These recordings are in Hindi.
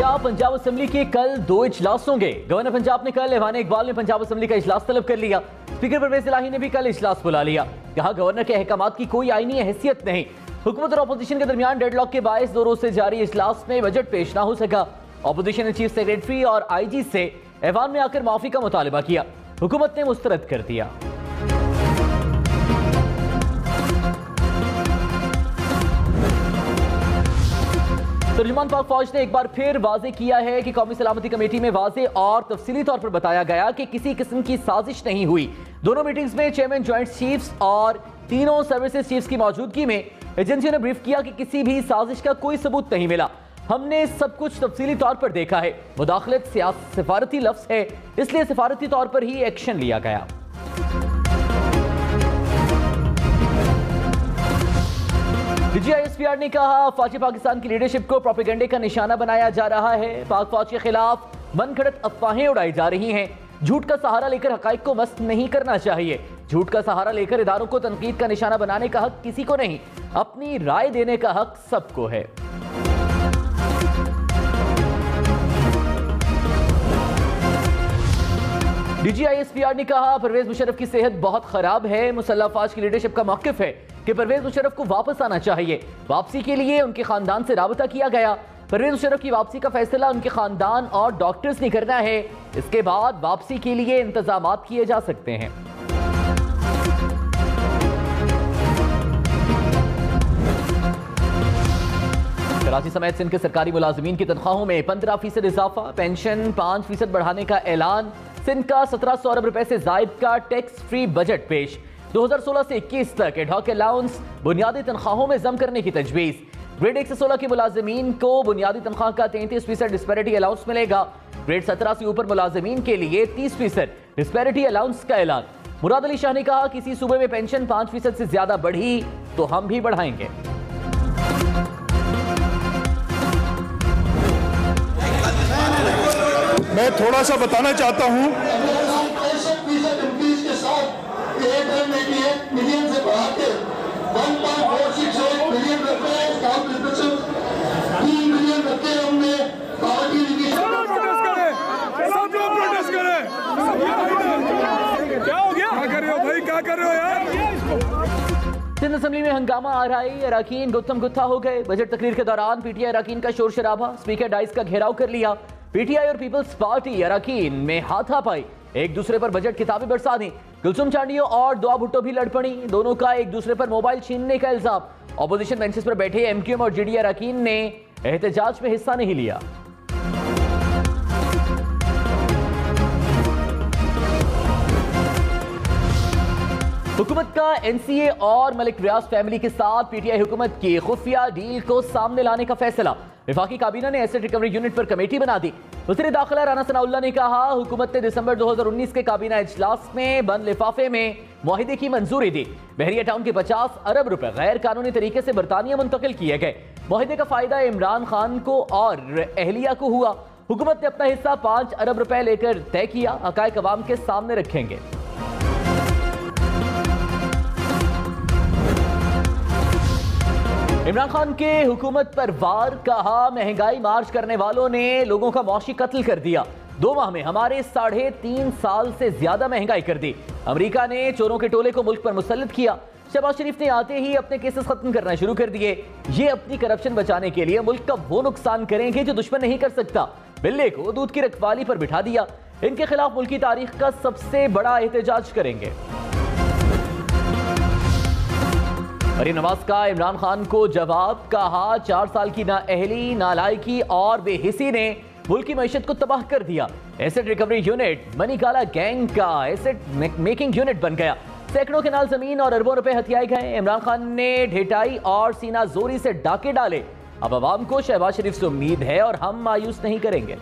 क्या पंजाब असेंबली के कल 2 इजलास होंगे? गवर्नर पंजाब ने कल ऐवान इकबाल ने पंजाब असेंबली का इजलास तलब कर लिया। स्पीकर परवेज इलाही ने भी कल इजलास बुला लिया। कहा गवर्नर के अहकामात की कोई आईनी हैसियत नहीं। हुकूमत और अपोजिशन के दरमियान डेडलॉक के बायस 2 रोज से जारी इजलास में बजट पेश ना हो सका। अपोजिशन ने चीफ सेक्रेटरी और IG से ऐवान में आकर माफी का मुतालबा किया। हुकूमत ने मुस्तरद कर दिया। तर्जुमान पाक फौज ने एक बार फिर वाजे किया है कि कौमी सलामती कमेटी में वाजे और तफसीली तौर पर बताया गया कि किसी किस्म की साजिश नहीं हुई। दोनों मीटिंग्स में चेयरमैन ज्वाइंट चीफ्स और तीनों सर्विसेज चीफ्स की मौजूदगी में एजेंसियों ने ब्रीफ किया कि किसी भी साजिश का कोई सबूत नहीं मिला। हमने सब कुछ तफसीली तौर पर देखा है। मुदाखलत सिफारती लफ्ज है, इसलिए सिफारती तौर पर ही एक्शन लिया गया। DGISPR ने कहा फौजी पाकिस्तान की लीडरशिप को प्रोपेगेंडे का निशाना बनाया जा रहा है। पाक फौज के खिलाफ मनगढ़ंत अफवाहें उड़ाई जा रही हैं। झूठ का सहारा लेकर हकाइक को मस्त नहीं करना चाहिए। झूठ का सहारा लेकर इदारों को तनकीद का निशाना बनाने का हक किसी को नहीं, अपनी राय देने का हक सबको है। DGISPR ने कहा परवेज मुशर्रफ की सेहत बहुत खराब है। मुसल्लह अफवाज की लीडरशिप का मौक़िफ़ है कि परवेज मुशर्रफ को वापस आना चाहिए। वापसी के लिए उनके खानदान से राबता किया गया। परवेज मुशर्रफ की वापसी का फैसला उनके खानदान और डॉक्टर्स ने करना है। इसके बाद वापसी के लिए इंतजामात किए जा सकते हैं। कराची समेत सिंध के सरकारी मुलाजिमीन की तनख्वाहों में 15% इजाफा, पेंशन 5% बढ़ाने का ऐलान। सिंध का 1700 अरब रुपए से जायद का टैक्स फ्री बजट पेश। 2016 से 21 तक एडहॉक अलाउंस बुनियादी तनख्वाहों में जम करने की तजवीज़। ग्रेड 1 से 16 के मुलाजिमीन को बुनियादी तनख्वाह का 33% डिस्पैरिटी अलाउंस मिलेगा। ग्रेड 17 से ऊपर मुलाजिमीन के लिए 30% डिस्पैरिटी अलाउंस का ऐलान। मुराद अली शाह ने कहा किसी सूबे में पेंशन 5% से ज्यादा बढ़ी तो हम भी बढ़ाएंगे। मैं थोड़ा सा बताना चाहता हूँ, मिलियन से बढ़ा के 1.468 मिलियन रखे हैं। 3 मिलियन रखे हमने पार्टी क्या हो गया? क्या कर रहे हो भाई, क्या कर रहे हो यार? सिंध असेंबली में हंगामा आ रहा है। अराकीन गुत्थम गुत्था हो गए। बजट तकरीर के दौरान PTI अराकीन का शोर शराबा। स्पीकर डाइस का घेराव कर लिया। PTI और पीपल्स पार्टी अराकीन में हाथापाई, एक दूसरे पर बजट किताबें बरसा दी। कुलसुम चांडियो और दुआ भुट्टो भी लड़ पड़ी। दोनों का एक दूसरे पर मोबाइल छीनने का इल्जाम। ऑपोजिशन बेंचेस पर बैठे MQM और GD अराकीन ने एहतजाज में हिस्सा नहीं लिया। हुकूमत का NCA और मलिक रियाज फैमिली के साथ PTI हुकूमत की खुफिया डील को सामने लाने का फैसला। वफाकी काबीना ने एसेट रिकवरी यूनिट पर कमेटी बना दी। वज़ीर दाखिला राना सनाउल्लाह ने कहा हुकूमत ने दिसंबर 2019 के काबीना इजलास में बंद लिफाफे में मुआहिदे की मंजूरी दी। बहरिया टाउन के 50 अरब रुपए गैर कानूनी तरीके से बरतानिया मुंतकिल किए गए। मुआहिदे का फायदा इमरान खान को और अहलिया को हुआ। हुकूमत ने अपना हिस्सा 5 अरब रुपए लेकर तय किया। हकायक अवाम के सामने रखेंगे। इमरान खान के हुकूमत पर वार। कहा महंगाई मार्च करने वालों ने लोगों का मौशी कत्ल कर दिया। 2 माह में हमारे 3.5 साल से ज्यादा महंगाई कर दी। अमेरिका ने चोरों के टोले को मुल्क पर मुसल्लत किया। शहबाज शरीफ ने आते ही अपने केसेस खत्म करना शुरू कर दिए। ये अपनी करप्शन बचाने के लिए मुल्क का वो नुकसान करेंगे जो दुश्मन नहीं कर सकता। बिल्ले को दूध की रखवाली पर बिठा दिया। इनके खिलाफ मुल्क की तारीख का सबसे बड़ा एहतजाज करेंगे। मरीम नवाज का इमरान खान को जवाब। कहा 4 साल की नाअहली, नालायकी और बेहिसी ने मुल्क की मईशत को तबाह कर दिया। एसेट रिकवरी यूनिट मनी काला गैंग का एसेट मेकिंग यूनिट बन गया। सैकड़ों केनाल जमीन और अरबों रुपए हथियाए गए। इमरान खान ने ढेटाई और सीना जोरी से डाके डाले। अब अवाम को शहबाज शरीफ से उम्मीद है और हम मायूस नहीं करेंगे।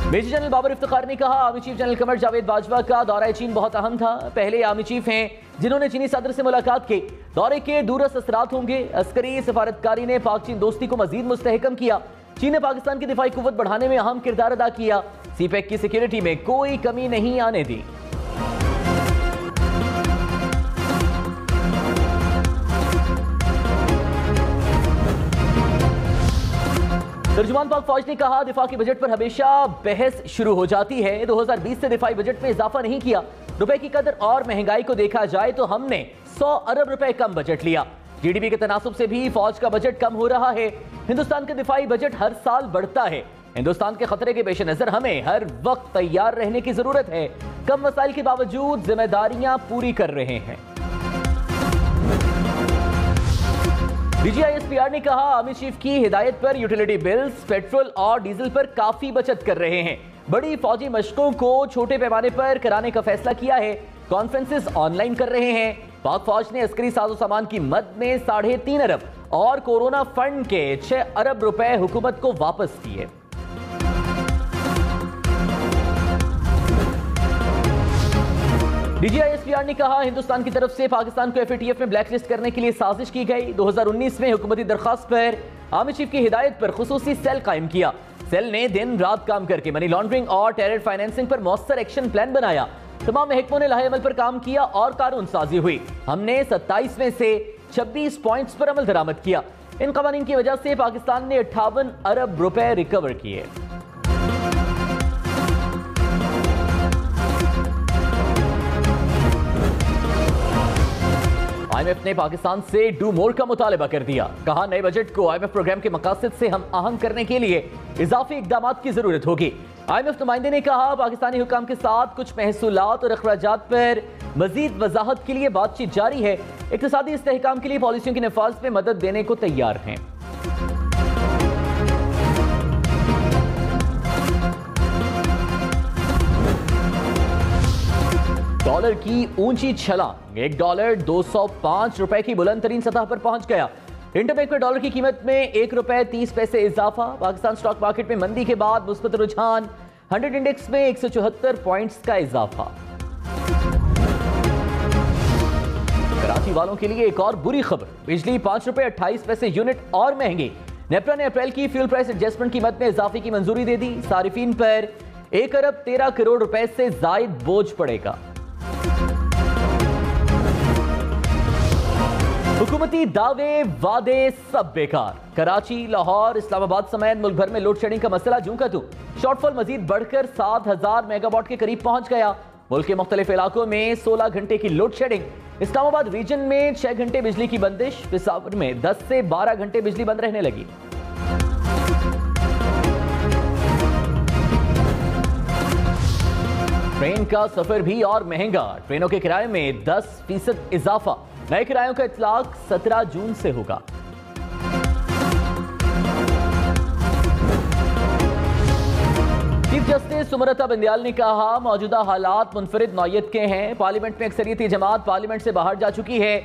मेजर जनरल बाबर इफ्तिखार ने कहा army chief general Qamar Javed Bajwa का दौरा चीन बहुत अहम था। पहले आर्मी चीफ हैं जिन्होंने चीनी सदर से मुलाकात की। दौरे के दूरस्थ असरात होंगे। अस्करी सफारतकारी ने पाक चीन दोस्ती को मजीद मुस्तहकम किया। चीन ने पाकिस्तान की दिफाई कुव्वत बढ़ाने में अहम किरदार अदा किया। CPEC की सिक्योरिटी में कोई कमी नहीं आने दी। तर्जुमान पाक फौज ने कहा, दिफाकी बजट पर हमेशा बहस शुरू हो जाती है। 2020 से दिफाई बजट में इजाफा नहीं किया। रुपए की कदर और महंगाई को देखा जाए तो हमने 100 अरब रुपए कम बजट लिया। जीडीपी के तनासुब से भी फौज का बजट कम हो रहा है। हिंदुस्तान का दिफाई बजट हर साल बढ़ता है। हिंदुस्तान के खतरे के पेश नजर हमें हर वक्त तैयार रहने की जरूरत है। कम वसाइल के बावजूद जिम्मेदारियां पूरी कर रहे हैं। डीजीआईएसपीआर ने कहा, आर्मी चीफ की हिदायत पर यूटिलिटी बिल्स, पेट्रोल और डीजल पर काफी बचत कर रहे हैं। बड़ी फौजी मशकों को छोटे पैमाने पर कराने का फैसला किया है। कॉन्फ्रेंसेस ऑनलाइन कर रहे हैं। पाक फौज ने अस्करी साजो सामान की मद में 3.5 अरब और कोरोना फंड के 6 अरब रुपए हुकूमत को वापस किए। डीजीआईएसपीआर ने कहा, हिंदुस्तान की तरफ से पाकिस्तान को एफएटीएफ में ब्लैकलिस्ट करने के लिए साजिश की गई। 2019 में हुकूमती दरखास्त पर आर्मी चीफ की हिदायत पर खुसूसी सेल कायम किया। सेल ने दिन रात काम करके मनी लॉन्ड्रिंग और टेरर फाइनेंसिंग पर मौसर एक्शन प्लान बनाया। तमाम महकमों ने लाहे अमल पर काम किया और कानून साजी हुई। हमने 27 में से 26 पॉइंट्स पर अमल दरामद किया। इन कवानीन की वजह से पाकिस्तान ने 58 अरब रुपए रिकवर किए। आईएमएफ ने पाकिस्तान से डू मोर का मुतालबा कर दिया। कहा, नए बजट को आईएमएफ प्रोग्राम के मकासद से हम आहंग करने के लिए इजाफी इकदाम की जरूरत होगी। आईएमएफ नुमाइंदे ने कहा, पाकिस्तानी हुकाम के साथ कुछ महसूलात और अखराजात पर मजीद वजाहत के लिए बातचीत जारी है। इक्तिसादी इस्तेहकाम के लिए पॉलिसियों के नफाज में मदद देने को तैयार हैं। डॉलर की ऊंची छलांग, $1 205 रुपए की बुलंद तरीन सतह पर पहुंच गया। इंटरबैंक में डॉलर की कीमत में ₹1.30 इजाफा। पाकिस्तान स्टॉक मार्केट में मंदी के बाद मुस्बत रुझान, 100 इंडेक्स में 174 पॉइंट्स का इजाफा। कराची वालों के लिए एक और बुरी खबर, बिजली ₹5.28 यूनिट और महंगी। नेपरा ने अप्रैल की फ्यूल प्राइस एडजस्टमेंट कीमत में इजाफे की मंजूरी दे दी। सारिफीन पर 1 अरब 13 करोड़ रुपए से जायद बोझ पड़ेगा। हुकूमती दावे वादे सब बेकार। कराची, लाहौर, इस्लामाबाद समेत मुल्क भर में लोड शेडिंग का मसला जूं का तू। शॉर्टफॉल मजीद बढ़कर 7000 मेगावाट के करीब पहुंच गया। मुल्क के मुख्तलिफ इलाकों में 16 घंटे की लोड शेडिंग। इस्लामाबाद रीजन में 6 घंटे बिजली की बंदिश। पेशावर में 10 से 12 घंटे बिजली बंद रहने लगी। ट्रेन का सफर भी और महंगा। ट्रेनों के किराए में 10% इजाफा। नए किरायों का इतलाक 17 जून से होगा। चीफ जस्टिस उमरता बंदियाल ने कहा, मौजूदा हालात मुनफरिद नौयत के हैं। पार्लियामेंट में अक्सरियती जमात पार्लियामेंट से बाहर जा चुकी है।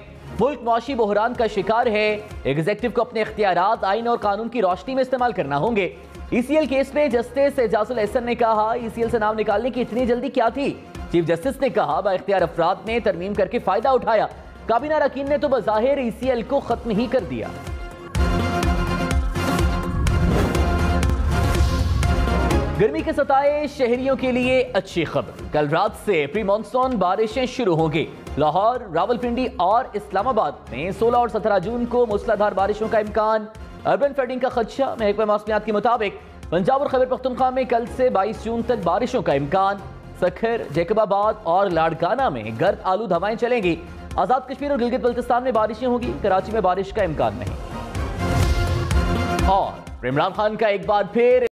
मुल्क मौशी बहरान का शिकार है। एग्जीक्यूटिव को अपने इख्तियारात आइन और कानून की रोशनी में इस्तेमाल करना होंगे। ईसीएल केस में जस्टिस एजाजुल एहसन ने कहा, ईसीएल से नाम निकालने की इतनी जल्दी क्या थी। चीफ जस्टिस ने कहा, बाइख्तियार अफराद ने तरमीम करके फायदा उठाया। काबीना अरकान ने तो बज़ाहिर ईसीएल को खत्म ही कर दिया। गर्मी के सताए शहरियों के लिए अच्छी खबर, कल रात से प्री मानसून बारिशें शुरू होंगी। लाहौर, रावलपिंडी और इस्लामाबाद में 16 और 17 जून को मूसलाधार बारिशों का इम्कान। अर्बन फ्लडिंग का खदशा। महकमा मौसमियात के मुताबिक पंजाब और खैबर पख्तूनख्वा में कल से 22 जून तक बारिशों का इम्कान। सखर, जैकबाबाद और लाड़काना में गर्द आलूद हवाएं चलेंगी। आजाद कश्मीर और गिलगित बल्तिस्तान में बारिशें होगी। कराची में बारिश का इम्कान नहीं। और इमरान खान का एक बार फिर